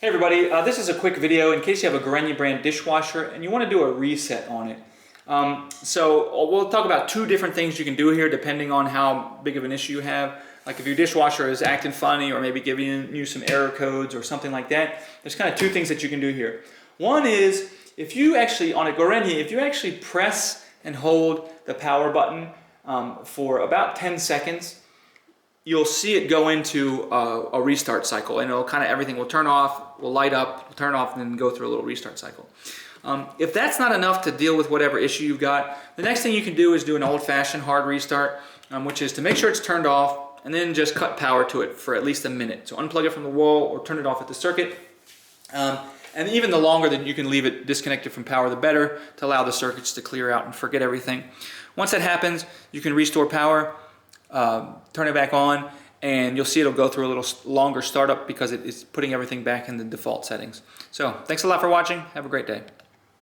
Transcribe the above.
Hey everybody, this is a quick video in case you have a Gorenje brand dishwasher and you want to do a reset on it. So we'll talk about two different things you can do here depending on how big of an issue you have. Like if your dishwasher is acting funny or maybe giving you some error codes or something like that, there's kind of two things that you can do here. One is if you actually, on a Gorenje, if you actually press and hold the power button for about 10 seconds, you'll see it go into a restart cycle, and it'll kind of everything will turn off, will light up, will turn off, and then go through a little restart cycle. If that's not enough to deal with whatever issue you've got, the next thing you can do is do an old-fashioned hard restart, which is to make sure it's turned off and then just cut power to it for at least a minute. So unplug it from the wall or turn it off at the circuit. And even the longer that you can leave it disconnected from power, the better, to allow the circuits to clear out and forget everything. Once that happens, you can restore power, turn it back on, and you'll see it'll go through a little longer startup because it is putting everything back in the default settings. So thanks a lot for watching. Have a great day.